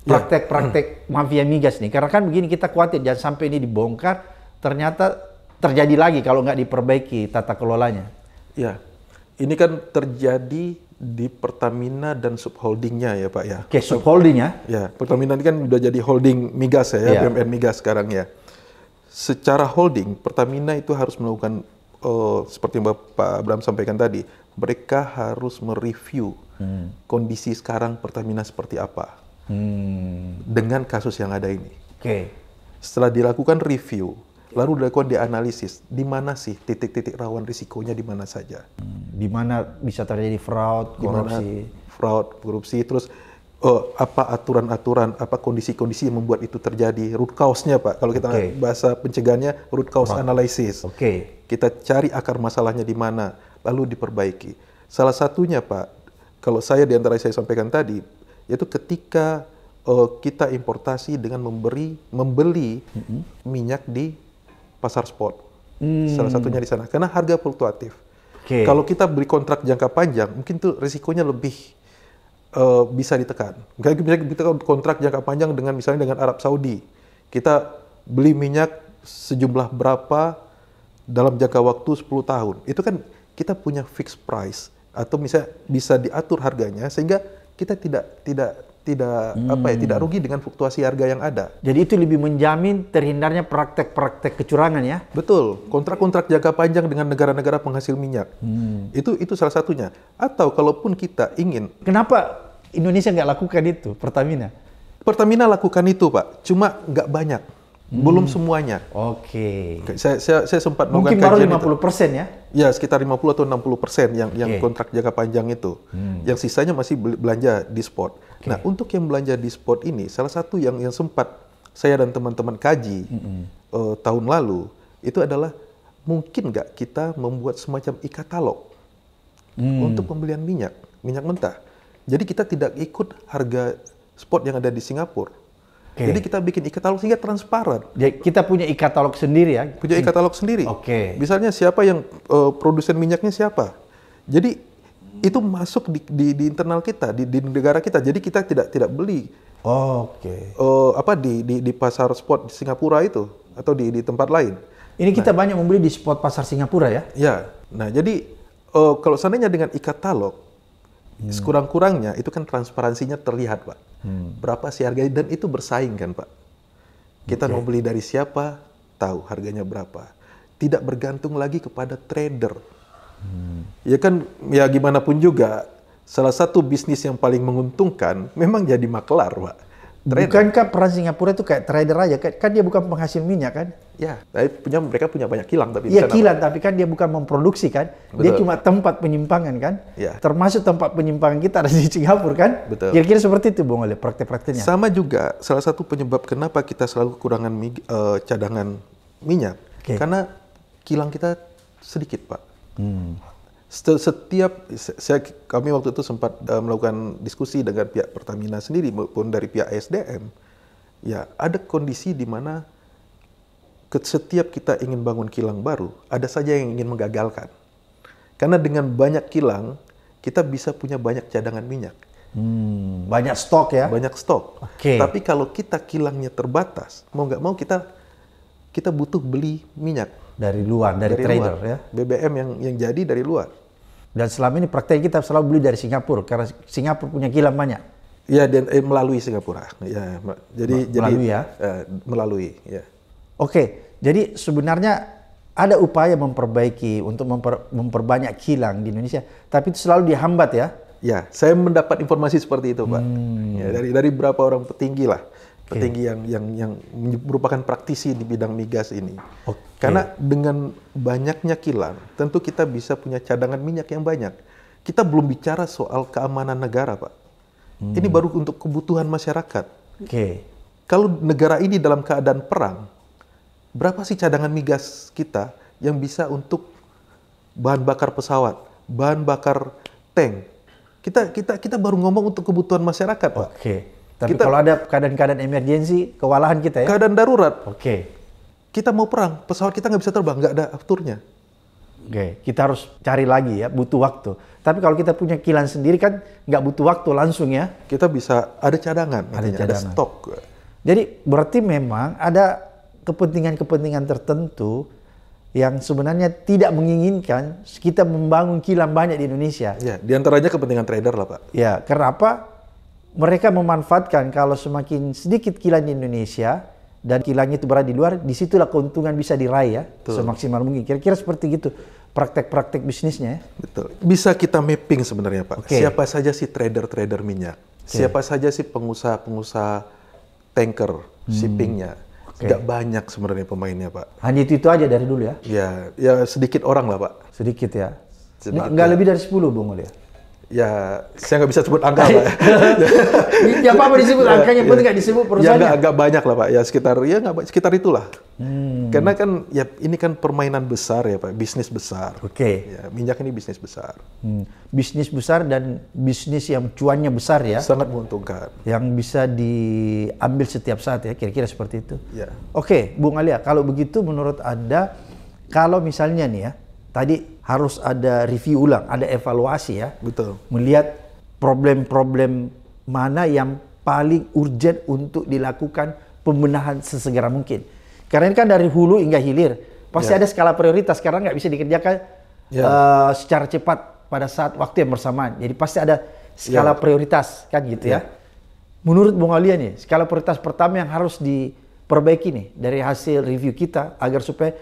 praktek-praktek mafia migas nih? Karena kan begini, kita khawatir jangan sampai ini dibongkar, ternyata terjadi lagi kalau nggak diperbaiki tata kelolanya.
Ya, Ini kan terjadi di Pertamina dan subholdingnya ya Pak ya.
Oke, subholding ya?
Ya, Pertamina ini kan udah jadi holding migas ya, BUMN migas sekarang ya. Secara holding, Pertamina itu harus melakukan seperti yang Pak Abraham sampaikan tadi, mereka harus mereview kondisi sekarang Pertamina seperti apa dengan kasus yang ada ini.
Oke.
Setelah dilakukan review, lalu dilakukan dianalisis, di mana sih titik-titik rawan risikonya di mana saja.
Di mana bisa terjadi fraud, korupsi.
Korupsi, terus apa aturan-aturan, apa kondisi-kondisi yang membuat itu terjadi, root cause-nya Pak. Kalau kita bahasa pencegahannya, root cause analysis. Kita cari akar masalahnya di mana, lalu diperbaiki. Salah satunya Pak, kalau saya di antara saya sampaikan tadi, yaitu ketika kita importasi dengan membeli minyak di pasar spot. Salah satunya di sana, karena harga fluktuatif. Kalau kita beli kontrak jangka panjang, mungkin tuh risikonya lebih bisa ditekan. Misalnya kita kontrak jangka panjang dengan misalnya dengan Arab Saudi, kita beli minyak sejumlah berapa dalam jangka waktu 10 tahun. Itu kan kita punya fixed price atau misalnya bisa diatur harganya sehingga kita tidak rugi dengan fluktuasi harga yang ada.
Jadi itu lebih menjamin terhindarnya praktek-praktek kecurangan ya?
Betul, kontrak-kontrak jangka panjang dengan negara-negara penghasil minyak. Itu salah satunya. Atau kalaupun kita ingin...
Kenapa Indonesia nggak lakukan itu, Pertamina?
Pertamina lakukan itu Pak, cuma nggak banyak. Belum semuanya. Saya sempat melakukan
kajian. Mungkin baru 50% ya?
Ya, sekitar 50 atau 60% yang kontrak jangka panjang itu. Yang sisanya masih belanja di spot. Nah, untuk yang belanja di spot ini, salah satu yang sempat saya dan teman-teman kaji tahun lalu, itu adalah mungkin nggak kita membuat semacam e-katalog untuk pembelian minyak mentah. Jadi kita tidak ikut harga spot yang ada di Singapura. Jadi kita bikin e-katalog sehingga transparan.
Jadi kita punya e-katalog sendiri ya?
Punya e-katalog sendiri. Misalnya siapa yang produsen minyaknya siapa. Jadi itu masuk di internal kita, di negara kita. Jadi kita tidak beli di pasar spot di Singapura itu atau di tempat lain.
Ini kita banyak membeli di spot pasar Singapura ya?
Ya. Nah, jadi kalau seandainya dengan e-katalog, sekurang-kurangnya itu kan transparansinya terlihat Pak. Berapa sih harganya, dan itu bersaing kan Pak. Kita mau beli dari siapa, tahu harganya berapa. Tidak bergantung lagi kepada trader. Ya kan, ya gimana pun juga, salah satu bisnis yang paling menguntungkan memang jadi maklar Pak.
Bukankah peran Singapura itu kayak trader aja? Kan dia bukan penghasil minyak kan?
Ya, mereka punya banyak kilang.
Iya kilang, tapi kan dia bukan memproduksi kan? Betul. Dia cuma tempat penyimpangan kan?
Ya.
Termasuk tempat penyimpangan kita ada di Singapura kan?
Betul.
Kira-kira seperti itu Bung Oleh, praktek-prakteknya.
Sama juga, salah satu penyebab kenapa kita selalu kekurangan cadangan minyak, karena kilang kita sedikit Pak. Kami waktu itu sempat melakukan diskusi dengan pihak Pertamina sendiri maupun dari pihak SDM. Ya, ada kondisi di mana setiap kita ingin bangun kilang baru, ada saja yang ingin menggagalkan. Karena dengan banyak kilang, kita bisa punya banyak cadangan minyak.
Banyak stok ya?
Banyak stok. Tapi kalau kita kilangnya terbatas, mau nggak mau kita butuh beli minyak.
Dari luar, dari trader
luar.
Ya?
BBM yang jadi dari luar.
Dan selama ini praktek kita selalu beli dari Singapura karena Singapura punya kilang banyak.
Ya, dan melalui Singapura. Ya, melalui. Ya.
Oke, jadi sebenarnya ada upaya memperbaiki untuk memperbanyak kilang di Indonesia, tapi itu selalu dihambat ya?
Ya, saya mendapat informasi seperti itu, Pak. Ya, dari beberapa orang petinggi lah, petinggi yang merupakan praktisi di bidang migas ini. Karena dengan banyaknya kilang, tentu kita bisa punya cadangan minyak yang banyak. Kita belum bicara soal keamanan negara, Pak. Ini baru untuk kebutuhan masyarakat. Kalau negara ini dalam keadaan perang, berapa sih cadangan migas kita yang bisa untuk bahan bakar pesawat, bahan bakar tank? Kita baru ngomong untuk kebutuhan masyarakat, Pak.
Tapi kalau ada keadaan-keadaan emergensi, kewalahan kita ya?
Keadaan darurat. Kita mau perang, pesawat kita nggak bisa terbang, nggak ada afturnya.
Kita harus cari lagi ya, butuh waktu. Tapi kalau kita punya kilang sendiri kan nggak butuh waktu langsung ya.
Kita bisa ada cadangan, ada stok.
Jadi berarti memang ada kepentingan-kepentingan tertentu yang sebenarnya tidak menginginkan kita membangun kilang banyak di Indonesia.
Ya, diantaranya kepentingan trader lah Pak.
Ya, kenapa? Mereka memanfaatkan kalau semakin sedikit kilang di Indonesia dan kilangnya itu berada di luar, disitulah keuntungan bisa diraih ya, semaksimal mungkin. Kira-kira seperti gitu praktek-praktek bisnisnya ya.
Betul. Bisa kita mapping sebenarnya Pak. Siapa saja sih trader-trader minyak? Siapa saja sih pengusaha-pengusaha tanker, shippingnya? Nggak banyak sebenarnya pemainnya Pak.
Hanya itu aja dari dulu ya?
Ya sedikit orang lah Pak.
Sedikit ya? Nggak lebih dari 10 Bung Oli ya?
Ya, saya nggak bisa sebut angka Pak.
Ya apa disebut angkanya, penting nggak disebut perusahaannya.
Ya nggak banyak lah Pak, ya sekitar itulah. Karena kan ya ini kan permainan besar ya Pak, bisnis besar. Ya, minyak ini bisnis besar.
Bisnis besar dan bisnis yang cuannya besar ya.
Sangat menguntungkan.
Yang bisa diambil setiap saat ya, kira-kira seperti itu.
Ya.
Oke, Bung Alia, kalau begitu menurut Anda, kalau misalnya nih ya, tadi harus ada review ulang, ada evaluasi ya.
Betul.
Melihat problem-problem mana yang paling urgent untuk dilakukan pembenahan sesegera mungkin. Karena ini kan dari hulu hingga hilir, pasti ada skala prioritas karena nggak bisa dikerjakan secara cepat pada saat waktu yang bersamaan. Jadi pasti ada skala prioritas kan gitu ya. Menurut Bung Alia nih, skala prioritas pertama yang harus diperbaiki nih dari hasil review kita agar supaya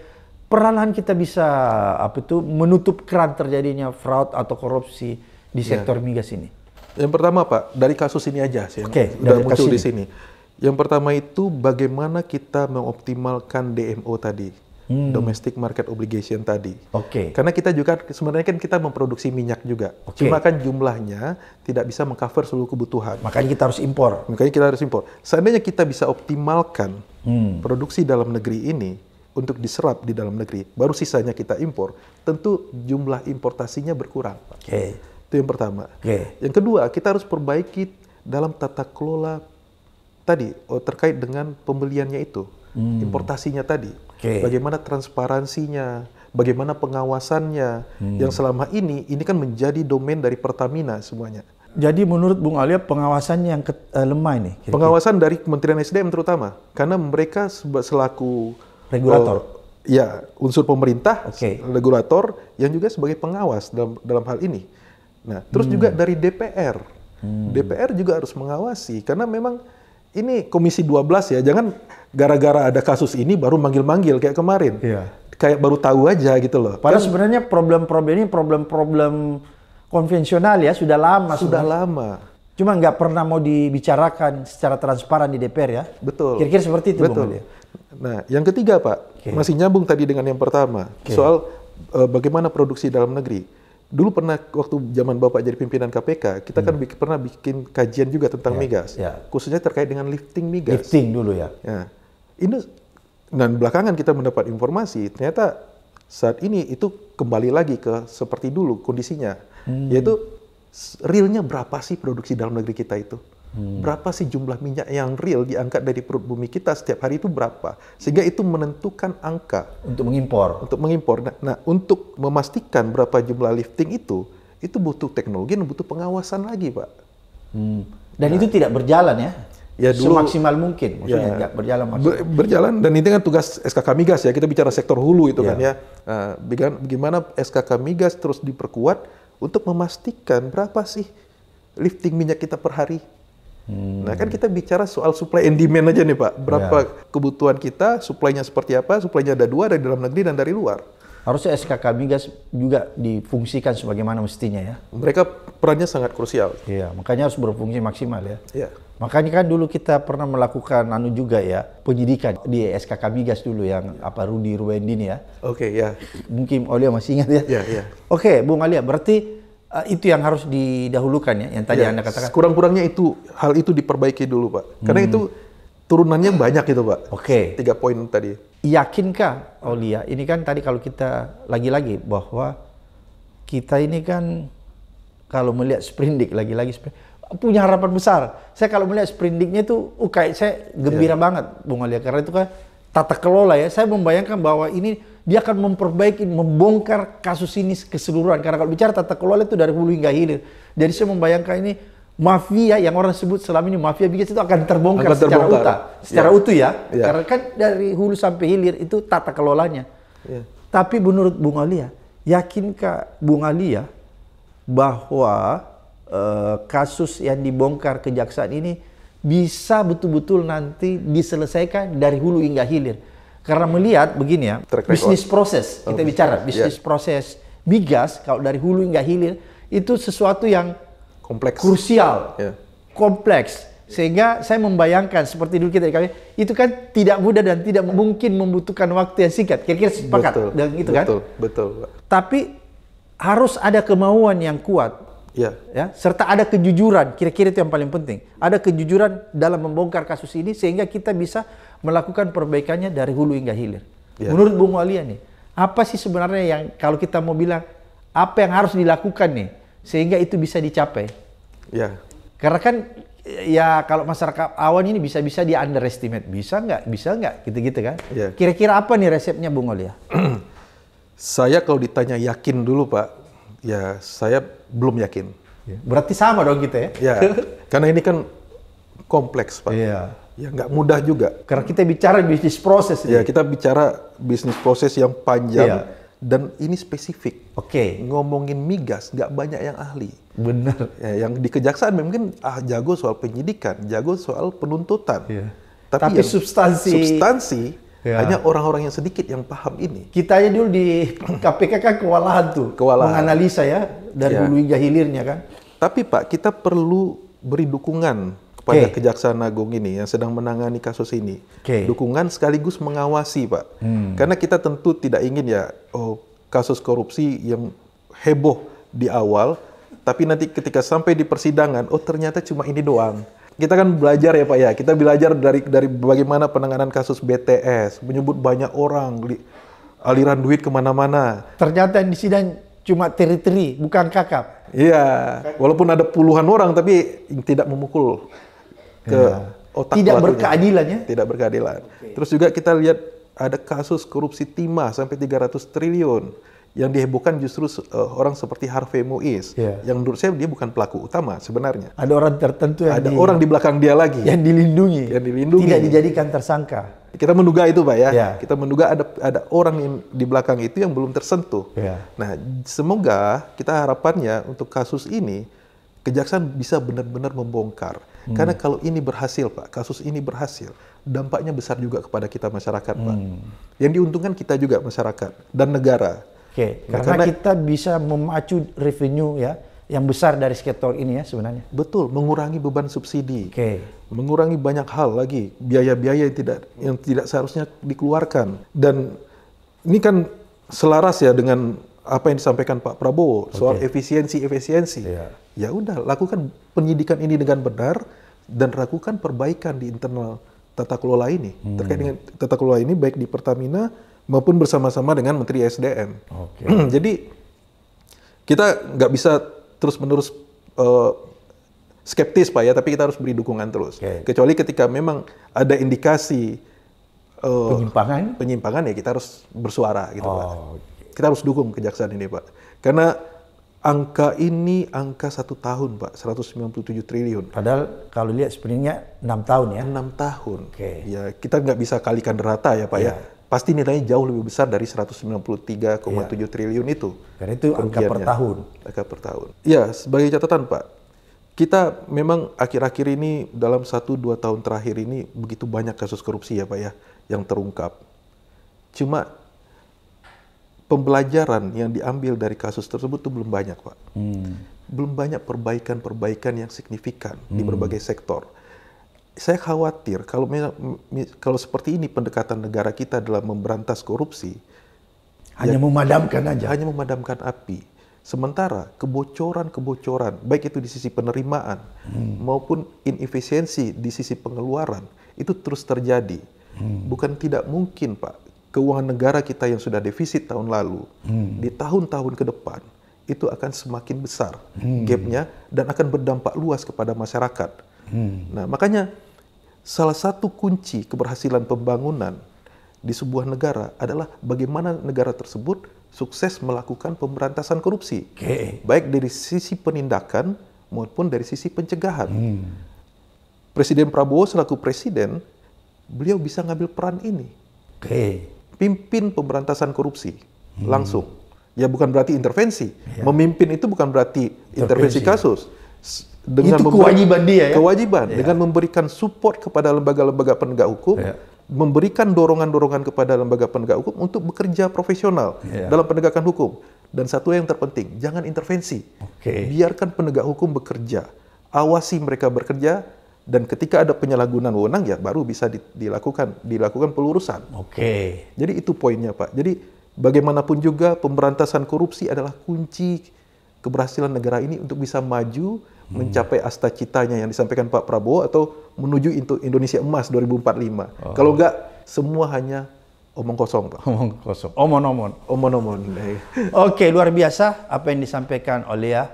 perlahan kita bisa menutup keran terjadinya fraud atau korupsi di sektor migas ini.
Yang pertama Pak, dari kasus ini aja sih udah muncul di sini. Yang pertama itu bagaimana kita mengoptimalkan DMO tadi, domestic market obligation tadi. Karena kita juga sebenarnya kan kita memproduksi minyak juga. Cuma kan jumlahnya tidak bisa mengcover seluruh kebutuhan.
Makanya kita harus impor.
Seandainya kita bisa optimalkan produksi dalam negeri ini untuk diserap di dalam negeri, baru sisanya kita impor, tentu jumlah importasinya berkurang. Itu yang pertama. Yang kedua, kita harus perbaiki dalam tata kelola tadi terkait dengan pembeliannya itu, importasinya tadi. Bagaimana transparansinya, bagaimana pengawasannya, yang selama ini kan menjadi domain dari Pertamina semuanya.
Jadi menurut Bung Alia pengawasannya yang lemah ini?
Pengawasan dari Kementerian SDM terutama, karena mereka selaku regulator. Unsur pemerintah, regulator yang juga sebagai pengawas dalam hal ini. Nah, terus juga dari DPR. DPR juga harus mengawasi karena memang ini Komisi 12 ya, jangan gara-gara ada kasus ini baru manggil-manggil kayak kemarin. Kayak baru tahu aja gitu loh.
Padahal sebenarnya problem-problem ini problem-problem konvensional ya, sudah lama. Cuma nggak pernah mau dibicarakan secara transparan di DPR ya.
Betul.
Kira-kira seperti itu Bung Alia.
Nah, yang ketiga Pak, masih nyambung tadi dengan yang pertama, soal bagaimana produksi dalam negeri. Dulu pernah waktu zaman Bapak jadi pimpinan KPK, kita kan pernah bikin kajian juga tentang migas, khususnya terkait dengan lifting migas.
Lifting dulu ya.
Ini dan belakangan kita mendapat informasi, ternyata saat ini itu kembali lagi ke seperti dulu kondisinya, yaitu realnya berapa sih produksi dalam negeri kita itu? Berapa sih jumlah minyak yang real diangkat dari perut bumi kita setiap hari itu berapa? Sehingga itu menentukan angka
untuk mengimpor.
Nah, untuk memastikan berapa jumlah lifting itu butuh teknologi dan butuh pengawasan lagi, Pak.
Dan itu tidak berjalan ya?
Ya dulu,
semaksimal mungkin, maksudnya nggak berjalan maksimal.
Berjalan, dan ini kan tugas SKK Migas ya, kita bicara sektor hulu itu kan ya. Bagaimana SKK Migas terus diperkuat untuk memastikan berapa sih lifting minyak kita per hari. Nah kan kita bicara soal supply and demand aja nih Pak. Berapa kebutuhan kita, supply-nya seperti apa, supply-nya ada dua, dari dalam negeri dan dari luar.
Harusnya SKK Migas juga difungsikan sebagaimana mestinya ya.
Mereka perannya sangat krusial.
Iya, makanya harus berfungsi maksimal ya. Iya. Makanya kan dulu kita pernah melakukan juga ya, penyidikan di SKK Migas dulu yang Rudy Ruwendini ya. Mungkin Olia masih ingat ya.
Iya.
Bung Alia, berarti itu yang harus didahulukan ya, yang tadi Anda katakan.
Kurang-kurangnya hal itu diperbaiki dulu Pak. Karena itu turunannya banyak itu Pak. 3 poin tadi.
Yakinkah Olia, ini kan tadi kalau kita lagi-lagi bahwa kita ini kan kalau melihat Sprindik lagi-lagi punya harapan besar. Saya kalau melihat Sprindiknya itu kayak saya gembira banget Bung Alia, karena itu kan tata kelola ya. Saya membayangkan bahwa ini dia akan memperbaiki, membongkar kasus ini keseluruhan. Karena kalau bicara tata kelola itu dari hulu hingga hilir. Jadi saya membayangkan ini mafia yang orang sebut selama ini mafia migas itu akan terbongkar secara utuh ya. Karena kan dari hulu sampai hilir itu tata kelolanya. Tapi menurut Bung Alia, yakinkah Bung Alia bahwa kasus yang dibongkar kejaksaan ini bisa betul-betul nanti diselesaikan dari hulu hingga hilir? Karena melihat begini ya, bisnis proses, kita bicara bisnis proses migas, kalau dari hulu hingga hilir, itu sesuatu yang
kompleks,
krusial, kompleks. Sehingga saya membayangkan seperti dulu kita itu kan tidak mudah dan tidak mungkin membutuhkan waktu yang singkat. Kira-kira sepakat dengan itu kan?
Betul.
Tapi harus ada kemauan yang kuat, ya, serta ada kejujuran. Kira-kira itu yang paling penting. Ada kejujuran dalam membongkar kasus ini sehingga kita bisa melakukan perbaikannya dari hulu hingga hilir. Menurut Bung Alia nih, apa sih sebenarnya yang kalau kita mau bilang apa yang harus dilakukan nih sehingga itu bisa dicapai? Karena kan ya kalau masyarakat awam ini bisa-bisa di underestimate, bisa nggak, gitu-gitu kan? Kira-kira apa nih resepnya Bung Alia?
Saya kalau ditanya yakin dulu Pak, ya saya belum yakin.
Berarti sama dong kita ya?
Karena ini kan kompleks Pak. Ya nggak mudah juga.
Karena kita bicara bisnis proses.
Kita bicara bisnis proses yang panjang dan ini spesifik. Ngomongin migas nggak banyak yang ahli.
Benar.
Yang di kejaksaan mungkin jago soal penyidikan, jago soal penuntutan.
Tapi substansi
hanya orang-orang yang sedikit yang paham ini.
Kita aja dulu di KPK kan kewalahan menganalisa ya dari hulu hingga hilirnya kan.
Tapi Pak, kita perlu beri dukungan kepada Kejaksaan Agung ini yang sedang menangani kasus ini. Dukungan sekaligus mengawasi Pak. Karena kita tentu tidak ingin kasus korupsi yang heboh di awal, tapi nanti ketika sampai di persidangan, ternyata cuma ini doang. Kita kan belajar ya Pak ya, kita belajar dari bagaimana penanganan kasus BTS, menyebut banyak orang, aliran duit kemana-mana.
Ternyata di sidang cuma teri-teri, bukan kakap.
Walaupun ada puluhan orang, tapi tidak memukul ke otak
tidak
pelakunya.
Berkeadilan ya?
Tidak berkeadilan. Terus juga kita lihat ada kasus korupsi timah sampai 300 triliun. Yang dihebohkan justru orang seperti Harvey Muiz, yang menurut saya dia bukan pelaku utama sebenarnya.
Ada orang tertentu yang
orang di belakang dia lagi.
Yang dilindungi. Tidak dijadikan tersangka.
Kita menduga itu Pak ya. Kita menduga ada orang yang di belakang itu yang belum tersentuh. Nah, semoga kita harapannya untuk kasus ini Kejaksaan bisa benar-benar membongkar. Karena kalau ini berhasil Pak, kasus ini berhasil, dampaknya besar juga kepada kita masyarakat Pak. Yang diuntungkan kita juga masyarakat dan negara.
Karena kita bisa memacu revenue ya yang besar dari sektor ini ya sebenarnya.
Betul, mengurangi beban subsidi, mengurangi banyak hal lagi, biaya-biaya yang tidak seharusnya dikeluarkan. Dan ini kan selaras ya dengan apa yang disampaikan Pak Prabowo soal efisiensi. Ya udah, lakukan penyidikan ini dengan benar dan lakukan perbaikan di internal tata kelola ini. Terkait dengan tata kelola ini baik di Pertamina maupun bersama-sama dengan Menteri SDM. Jadi kita nggak bisa terus-menerus skeptis Pak ya, tapi kita harus beri dukungan terus. Kecuali ketika memang ada indikasi penyimpangan ya kita harus bersuara gitu Pak. Kita harus dukung kejaksaan ini Pak. Karena angka ini angka 1 tahun Pak, 197 triliun.
Padahal kalau lihat sebenarnya 6 tahun ya.
6 tahun. Ya, kita nggak bisa kalikan rata ya Pak ya. Pasti nilainya jauh lebih besar dari 193,7 triliun itu.
Karena itu angka per tahun.
Angka per tahun. Ya, sebagai catatan Pak, kita memang akhir-akhir ini dalam 1-2 tahun terakhir ini begitu banyak kasus korupsi ya Pak ya yang terungkap. Cuma pembelajaran yang diambil dari kasus tersebut itu belum banyak Pak. Belum banyak perbaikan-perbaikan yang signifikan di berbagai sektor. Saya khawatir kalau seperti ini pendekatan negara kita dalam memberantas korupsi,
hanya memadamkan aja.
Hanya memadamkan api. Sementara kebocoran-kebocoran, baik itu di sisi penerimaan maupun inefisiensi di sisi pengeluaran, itu terus terjadi. Bukan tidak mungkin Pak, keuangan negara kita yang sudah defisit tahun lalu, di tahun-tahun ke depan, itu akan semakin besar gapnya dan akan berdampak luas kepada masyarakat. Nah, makanya salah satu kunci keberhasilan pembangunan di sebuah negara adalah bagaimana negara tersebut sukses melakukan pemberantasan korupsi. Baik dari sisi penindakan maupun dari sisi pencegahan. Presiden Prabowo selaku presiden, beliau bisa ngambil peran ini. Pimpin pemberantasan korupsi. langsung. Ya bukan berarti intervensi. Memimpin itu bukan berarti intervensi kasus. Dengan
itu kewajiban dia ya?
Kewajiban. Dengan memberikan support kepada lembaga-lembaga penegak hukum, memberikan dorongan-dorongan kepada lembaga penegak hukum untuk bekerja profesional dalam penegakan hukum. Dan satu yang terpenting, jangan intervensi. Biarkan penegak hukum bekerja. Awasi mereka bekerja, dan ketika ada penyalahgunaan wewenang ya baru bisa dilakukan pelurusan. Jadi itu poinnya, Pak. Jadi bagaimanapun juga pemberantasan korupsi adalah kunci keberhasilan negara ini untuk bisa maju mencapai asta citanya yang disampaikan Pak Prabowo atau menuju Indonesia Emas 2045. Kalau enggak, semua hanya omong kosong, Pak.
Omong kosong. Omon-omon.
Omon-omon.
Oke, luar biasa apa yang disampaikan oleh ya.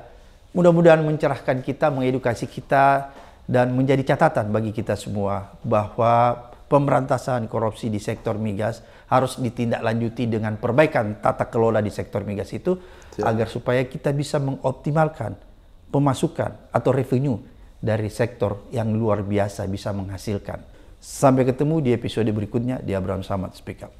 Mudah-mudahan mencerahkan kita, mengedukasi kita, dan menjadi catatan bagi kita semua bahwa pemberantasan korupsi di sektor migas harus ditindaklanjuti dengan perbaikan tata kelola di sektor migas itu agar supaya kita bisa mengoptimalkan pemasukan atau revenue dari sektor yang luar biasa bisa menghasilkan. Sampai ketemu di episode berikutnya di Abraham Samad Speak Up.